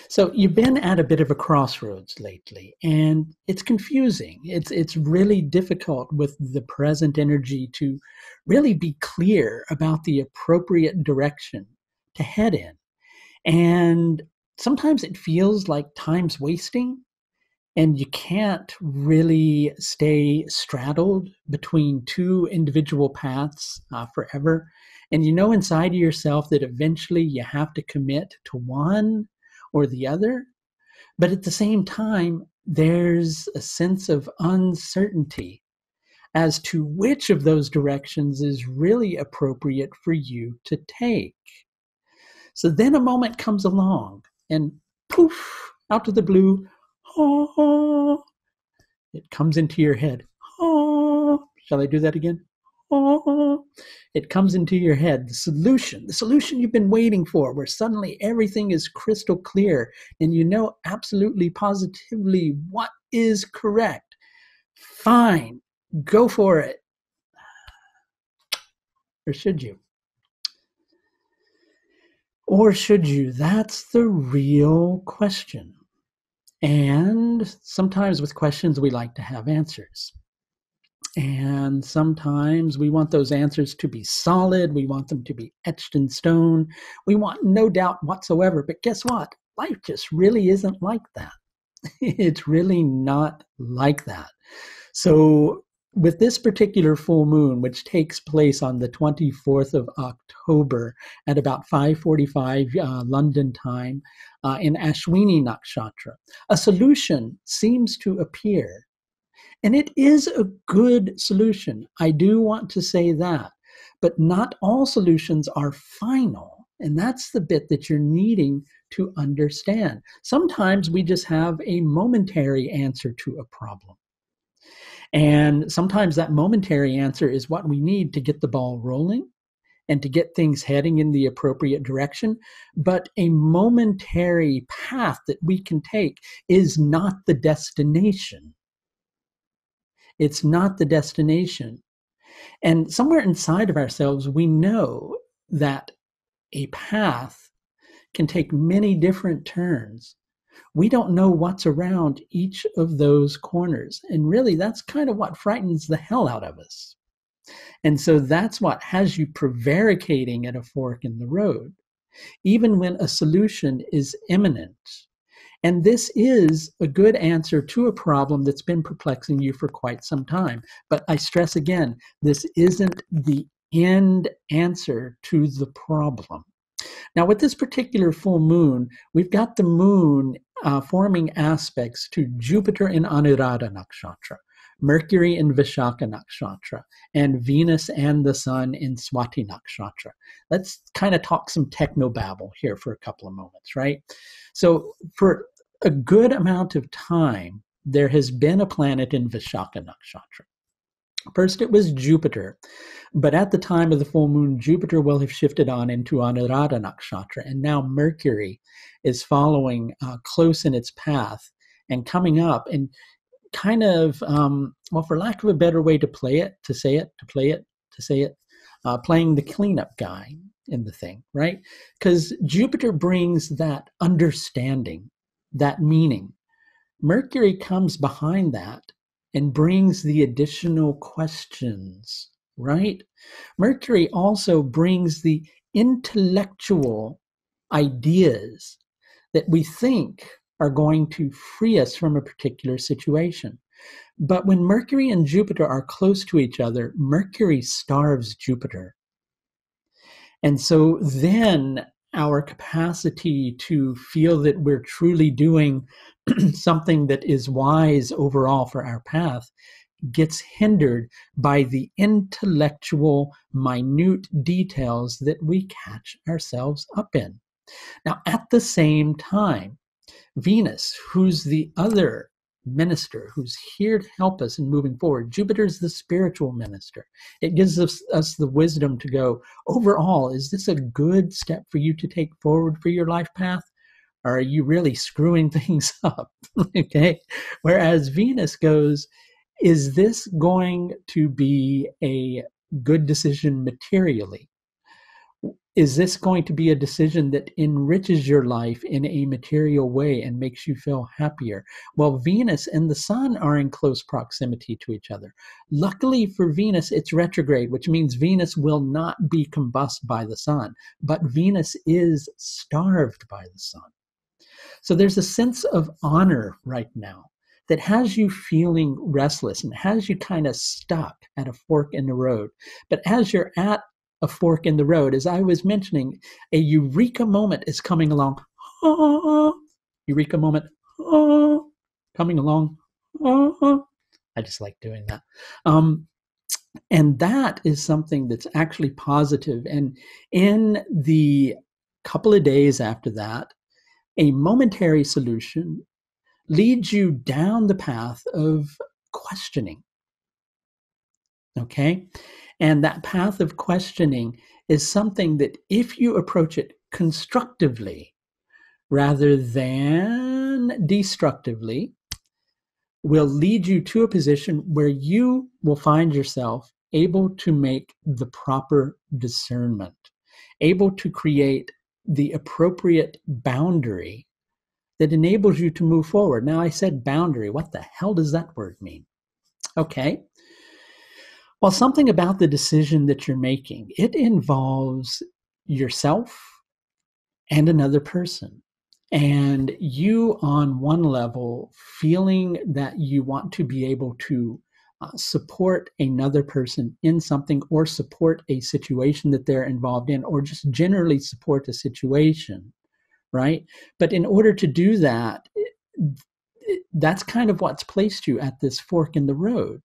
So you've been at a bit of a crossroads lately, and it's confusing. It's really difficult with the present energy to really be clear about the appropriate direction to head in. And sometimes it feels like time's wasting, and you can't really stay straddled between two individual paths forever. And you know inside of yourself that eventually you have to commit to one or the other. But at the same time, there's a sense of uncertainty as to which of those directions is really appropriate for you to take. So then a moment comes along and poof, out of the blue, oh, it comes into your head. Oh, shall I do that again? Oh, it comes into your head, the solution you've been waiting for, where suddenly everything is crystal clear and you know absolutely positively what is correct. Fine, go for it. Or should you? Or should you? That's the real question. And sometimes with questions, we like to have answers. And sometimes we want those answers to be solid. We want them to be etched in stone. We want no doubt whatsoever. But guess what? Life just really isn't like that. It's really not like that. So with this particular full moon, which takes place on the 24th of October at about 5:45 London time in Ashwini Nakshatra, a solution seems to appear. And it is a good solution. I do want to say that. But not all solutions are final. And that's the bit that you're needing to understand. Sometimes we just have a momentary answer to a problem. And sometimes that momentary answer is what we need to get the ball rolling and to get things heading in the appropriate direction. But a momentary path that we can take is not the destination. It's not the destination. And somewhere inside of ourselves, we know that a path can take many different turns. We don't know what's around each of those corners. And really, that's kind of what frightens the hell out of us. And so that's what has you prevaricating at a fork in the road, even when a solution is imminent. And this is a good answer to a problem that's been perplexing you for quite some time. But I stress again, this isn't the end answer to the problem. Now, with this particular full moon, we've got the moon forming aspects to Jupiter in Anuradha Nakshatra, Mercury in Vishaka Nakshatra, and Venus and the Sun in Swati Nakshatra. Let's kind of talk some technobabble here for a couple of moments, right? So for a good amount of time, there has been a planet in Vishaka Nakshatra. First, it was Jupiter, but at the time of the full moon, Jupiter will have shifted on into Anuradha Nakshatra, and now Mercury is following close in its path and coming up and kind of, well, for lack of a better way to playing the cleanup guy in the thing, right? Because Jupiter brings that understanding, that meaning. Mercury comes behind that and brings the additional questions, right? Mercury also brings the intellectual ideas that we think are going to free us from a particular situation. But when Mercury and Jupiter are close to each other, Mercury starves Jupiter. And so then our capacity to feel that we're truly doing something that is wise overall for our path gets hindered by the intellectual, minute details that we catch ourselves up in. Now, at the same time, Venus, who's the other minister who's here to help us in moving forward. Jupiter's the spiritual minister. It gives us the wisdom to go, overall, is this a good step for you to take forward for your life path? Or are you really screwing things up? Okay. Whereas Venus goes, is this going to be a good decision materially? Is this going to be a decision that enriches your life in a material way and makes you feel happier? Well, Venus and the Sun are in close proximity to each other. Luckily for Venus, it's retrograde, which means Venus will not be combusted by the Sun, but Venus is starved by the Sun. So there's a sense of honor right now that has you feeling restless and has you kind of stuck at a fork in the road. But as you're at a fork in the road, as I was mentioning, a eureka moment is coming along. Eureka moment coming along. I just like doing that. And that is something that's actually positive. And in the couple of days after that, a momentary solution leads you down the path of questioning. Okay? And that path of questioning is something that if you approach it constructively rather than destructively, will lead you to a position where you will find yourself able to make the proper discernment, able to create the appropriate boundary that enables you to move forward. Now, I said boundary. What the hell does that word mean? Okay. Well, something about the decision that you're making, it involves yourself and another person. And you, on one level, feeling that you want to be able to support another person in something or support a situation that they're involved in, or just generally support a situation, right? But in order to do that, that's kind of what's placed you at this fork in the road.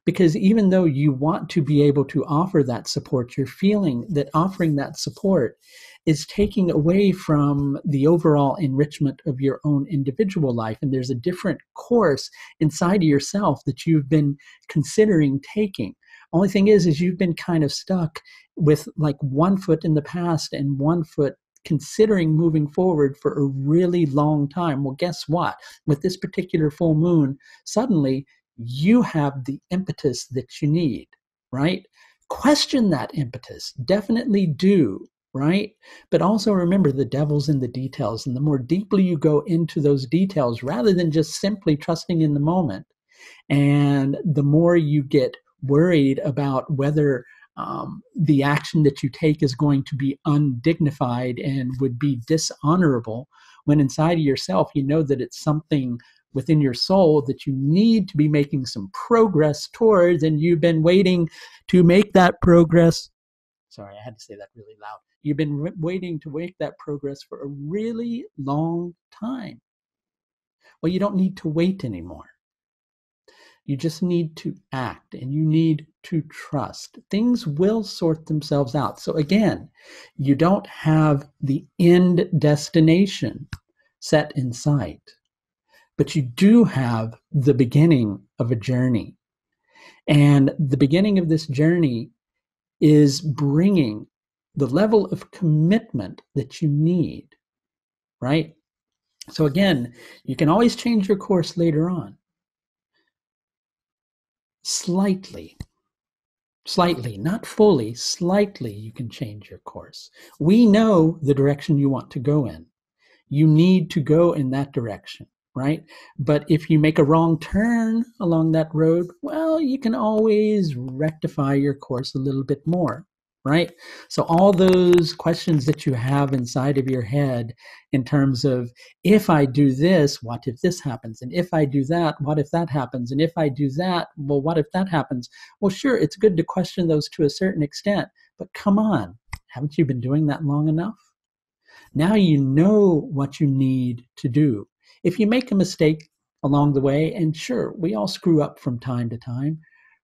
Because even though you want to be able to offer that support, you're feeling that offering that support is taking away from the overall enrichment of your own individual life. And there's a different course inside of yourself that you've been considering taking. Only thing is you've been kind of stuck with like one foot in the past and one foot considering moving forward for a really long time. Well, guess what? With this particular full moon, suddenly you have the impetus that you need, right? Question that impetus. Definitely do, right? But also remember, the devil's in the details. And the more deeply you go into those details, rather than just simply trusting in the moment, and the more you get worried about whether the action that you take is going to be undignified and would be dishonorable, when inside of yourself you know that it's something within your soul that you need to be making some progress towards, and you've been waiting to make that progress. Sorry, I had to say that really loud. You've been waiting to make that progress for a really long time. Well, you don't need to wait anymore. You just need to act, and you need to trust. Things will sort themselves out. So again, you don't have the end destination set in sight, but you do have the beginning of a journey. And the beginning of this journey is bringing the level of commitment that you need, right? So again, you can always change your course later on. Slightly, not fully, slightly you can change your course. We know the direction you want to go in. You need to go in that direction, right? But if you make a wrong turn along that road, well, you can always rectify your course a little bit more, right? So all those questions that you have inside of your head in terms of, if I do this, what if this happens? And if I do that, what if that happens? And if I do that, well, what if that happens? Well, sure, it's good to question those to a certain extent, but come on, haven't you been doing that long enough? Now you know what you need to do. If you make a mistake along the way, and sure, we all screw up from time to time,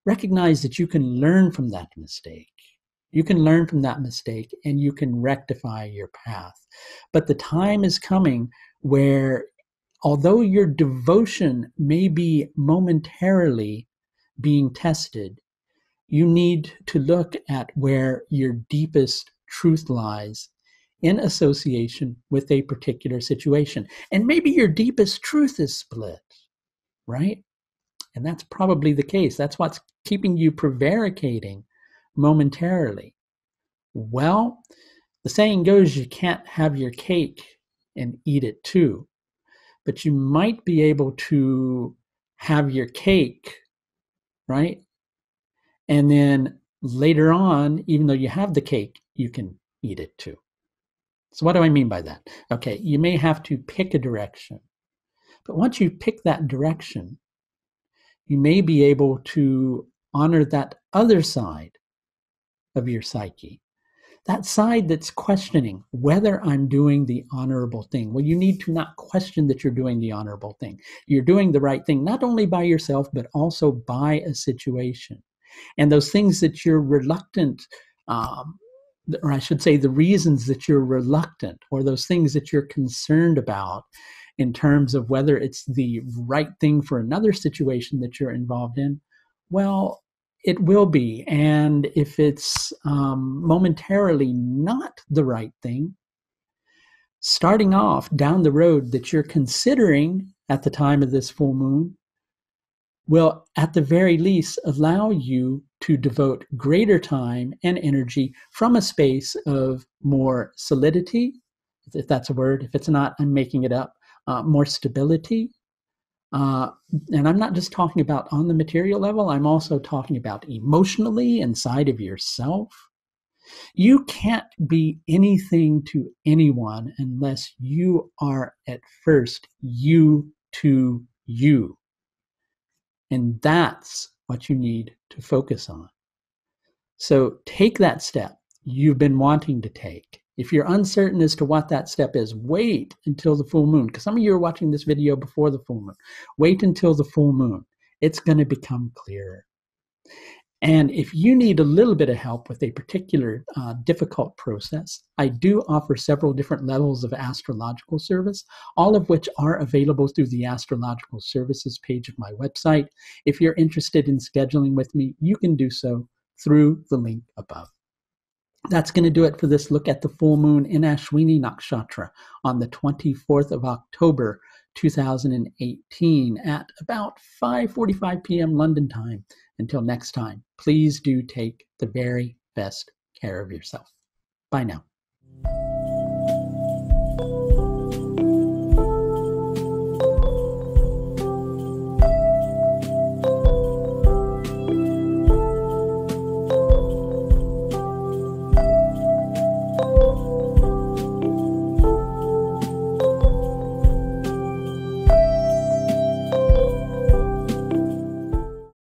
recognize that you can learn from that mistake. You can learn from that mistake and you can rectify your path. But the time is coming where although your devotion may be momentarily being tested, you need to look at where your deepest truth lies in association with a particular situation. And maybe your deepest truth is split, right? And that's probably the case. That's what's keeping you prevaricating momentarily. Well, the saying goes, you can't have your cake and eat it too. But you might be able to have your cake, right? And then later on, even though you have the cake, you can eat it too. So what do I mean by that? Okay, you may have to pick a direction. But once you pick that direction, you may be able to honor that other side of your psyche. That side that's questioning whether I'm doing the honorable thing. Well, you need to not question that you're doing the honorable thing. You're doing the right thing, not only by yourself, but also by a situation. And those things that you're reluctant, or I should say, the reasons that you're reluctant, or those things that you're concerned about in terms of whether it's the right thing for another situation that you're involved in, well, it will be. And if it's momentarily not the right thing, starting off down the road that you're considering at the time of this full moon will, at the very least, allow you to devote greater time and energy from a space of more solidity, if that's a word. If it's not, I'm making it up. More stability. And I'm not just talking about on the material level, I'm also talking about emotionally inside of yourself. You can't be anything to anyone unless you are at first you to you. And that's what you need to focus on. So take that step you've been wanting to take. If you're uncertain as to what that step is, wait until the full moon, because some of you are watching this video before the full moon. Wait until the full moon. It's going to become clearer. And if you need a little bit of help with a particular difficult process, I do offer several different levels of astrological service, all of which are available through the Astrological Services page of my website. If you're interested in scheduling with me, you can do so through the link above. That's going to do it for this look at the full moon in Ashwini Nakshatra on the 24th of October, 2018 at about 5:45 p.m. London time. Until next time, please do take the very best care of yourself. Bye now.